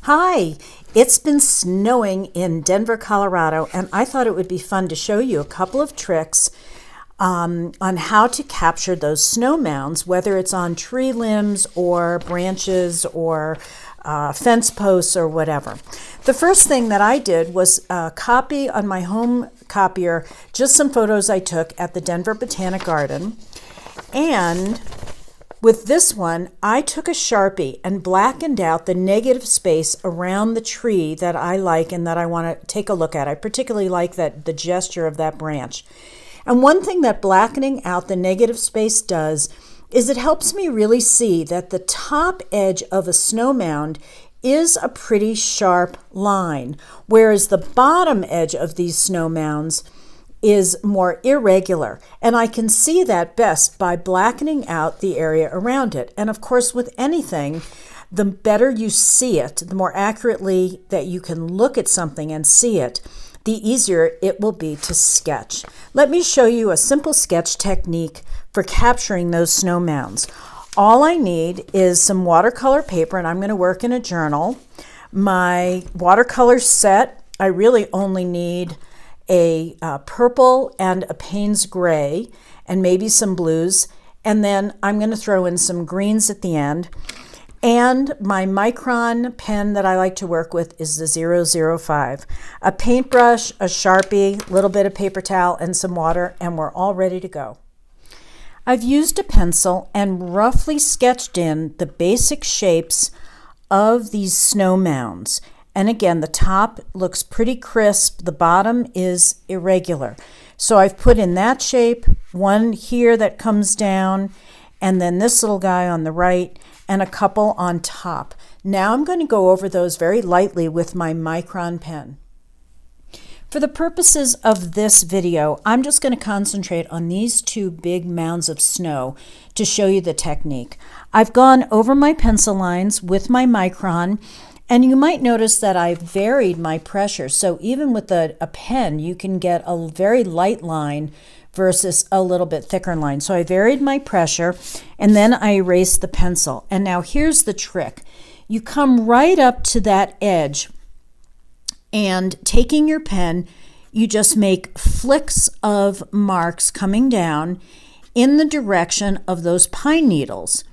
Hi, it's been snowing in Denver, Colorado, and I thought it would be fun to show you a couple of tricks on how to capture those snow mounds, whether it's on tree limbs or branches or fence posts or whatever. The first thing that I did was copy on my home copier just some photos I took at the Denver Botanic Garden. And with this one, I took a Sharpie and blackened out the negative space around the tree that I like and that I want to take a look at. I particularly like the gesture of that branch. And one thing that blackening out the negative space does is it helps me really see that the top edge of a snow mound is a pretty sharp line, whereas the bottom edge of these snow mounds is more irregular. And I can see that best by blackening out the area around it. And of course, with anything, the better you see it, the more accurately that you can look at something and see it, the easier it will be to sketch. Let me show you a simple sketch technique for capturing those snow mounds. All I need is some watercolor paper, and I'm going to work in a journal. My watercolor set, I really only need a purple and a Payne's gray and maybe some blues, and then I'm going to throw in some greens at the end. And my Micron pen that I like to work with is the 005. A paintbrush, a Sharpie, a little bit of paper towel, and some water, and we're all ready to go. I've used a pencil and roughly sketched in the basic shapes of these snow mounds. And again, the top looks pretty crisp, the bottom is irregular. So I've put in that shape, one here that comes down, and then this little guy on the right, and a couple on top. Now I'm going to go over those very lightly with my Micron pen. For the purposes of this video, I'm just going to concentrate on these two big mounds of snow to show you the technique. I've gone over my pencil lines with my Micron, and you might notice that I varied my pressure. So even with a pen, you can get a very light line versus a little bit thicker line. So I varied my pressure, and then I erased the pencil. And now here's the trick. You come right up to that edge, and taking your pen, you just make flicks of marks coming down in the direction of those pine needles.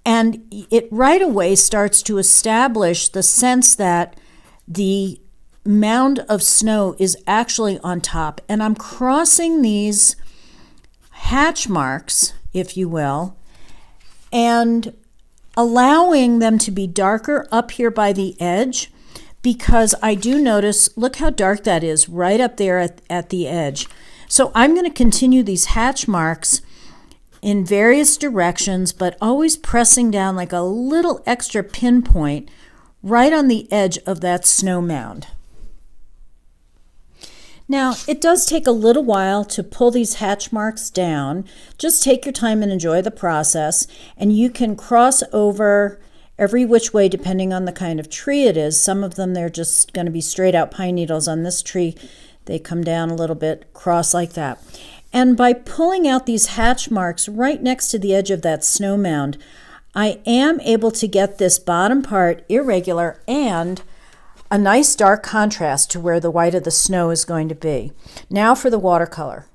And it right away starts to establish the sense that the mound of snow is actually on top. And I'm crossing these hatch marks, if you will, and allowing them to be darker up here by the edge, because I do notice, look how dark that is right up there at the edge. So I'm going to continue these hatch marks in various directions, but always pressing down like a little extra pinpoint right on the edge of that snow mound. Now, it does take a little while to pull these hatch marks down. Just take your time and enjoy the process, and you can cross over every which way depending on the kind of tree it is. Some of them, they're just going to be straight out pine needles. On this tree, they come down a little bit, cross like that. And by pulling out these hatch marks right next to the edge of that snow mound, I am able to get this bottom part irregular and a nice dark contrast to where the white of the snow is going to be. Now for the watercolor.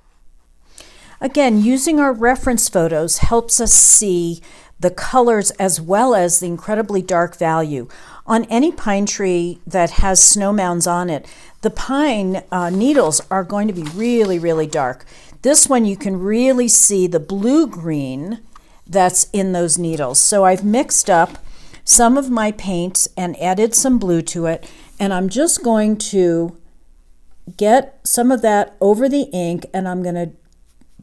Again, using our reference photos helps us see the colors as well as the incredibly dark value. On any pine tree that has snow mounds on it, the pine needles are going to be really, really dark. This one you can really see the blue-green that's in those needles. So I've mixed up some of my paints and added some blue to it, and I'm just going to get some of that over the ink, and I'm going to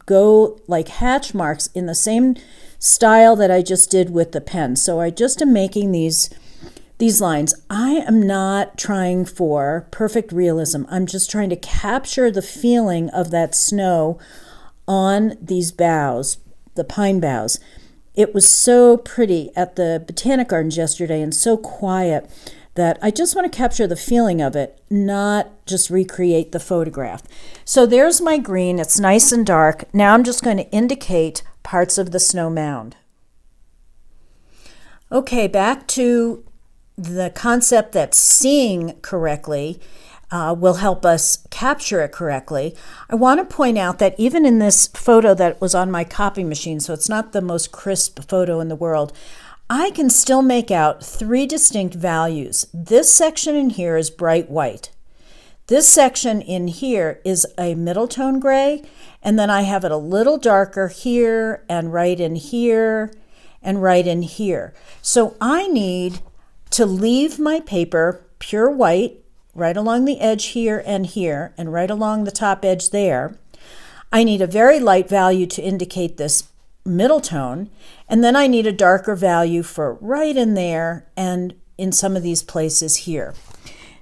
go like hatch marks in the same style that I just did with the pen. So I just am making these lines. I am not trying for perfect realism. I'm just trying to capture the feeling of that snow on these boughs, the pine boughs. It was so pretty at the Botanic Gardens yesterday and so quiet that I just want to capture the feeling of it, not just recreate the photograph. So there's my green. It's nice and dark. Now I'm just going to indicate parts of the snow mound. Okay, back to the concept that seeing correctly will help us capture it correctly, I want to point out that even in this photo that was on my copy machine, so it's not the most crisp photo in the world, I can still make out 3 distinct values. This section in here is bright white. This section in here is a middle tone gray, and then I have it a little darker here and right in here and right in here. So I need to leave my paper pure white right along the edge here and right along the top edge there. I need a very light value to indicate this middle tone, and then I need a darker value for right in there and in some of these places here.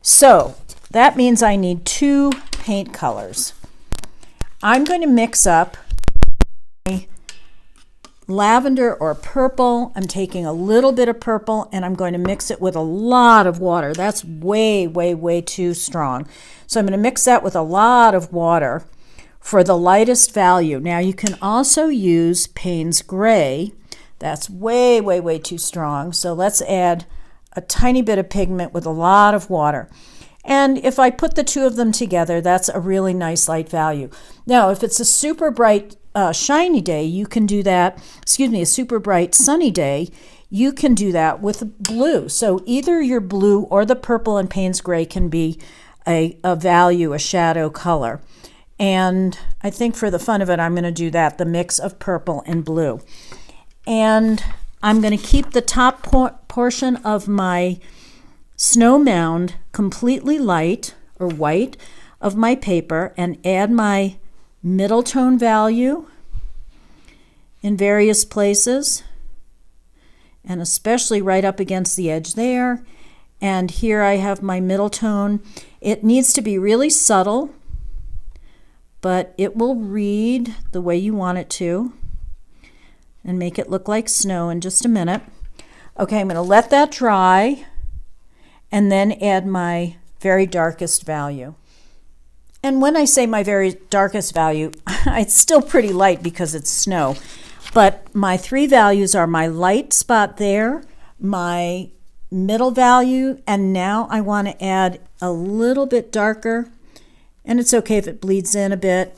So that means I need 2 paint colors. I'm going to mix up lavender or purple. I'm taking a little bit of purple and I'm going to mix it with a lot of water. That's way too strong. So I'm going to mix that with a lot of water for the lightest value. Now you can also use Payne's Gray. That's way too strong. So let's add a tiny bit of pigment with a lot of water. And if I put the 2 of them together, that's a really nice light value. Now, if it's a super bright shiny day, you can do that, a super bright sunny day, you can do that with blue. So either your blue or the purple and Payne's Gray can be a value, a shadow color. And I think for the fun of it, I'm going to do that, the mix of purple and blue. And I'm going to keep the top portion of my snow mound completely light or white of my paper and add my middle tone value in various places, and especially right up against the edge there. And here I have my middle tone. It needs to be really subtle, but it will read the way you want it to and make it look like snow in just a minute. Okay, I'm going to let that dry and then add my very darkest value. And when I say my very darkest value, it's still pretty light because it's snow. But my 3 values are my light spot there, my middle value, and now I want to add a little bit darker. And it's okay if it bleeds in a bit.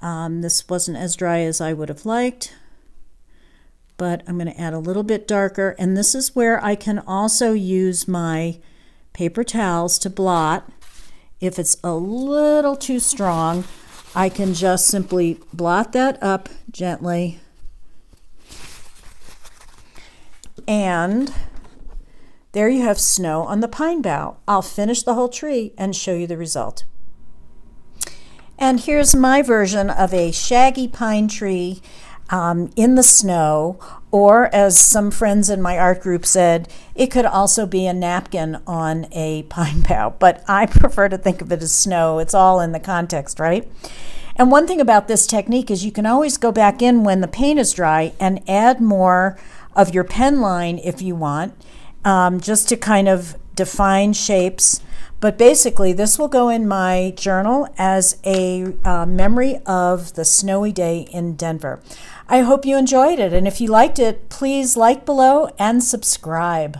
This wasn't as dry as I would have liked, but I'm going to add a little bit darker. And this is where I can also use my paper towels to blot. If it's a little too strong, I can just simply blot that up gently. And there you have snow on the pine bough. I'll finish the whole tree and show you the result. And here's my version of a shaggy pine tree in the snow, or as some friends in my art group said, it could also be a napkin on a pine bough, but I prefer to think of it as snow. It's all in the context, right? And one thing about this technique is you can always go back in when the paint is dry and add more of your pen line if you want, just to kind of define shapes. But basically, this will go in my journal as a memory of the snowy day in Denver. I hope you enjoyed it, and if you liked it, please like below and subscribe.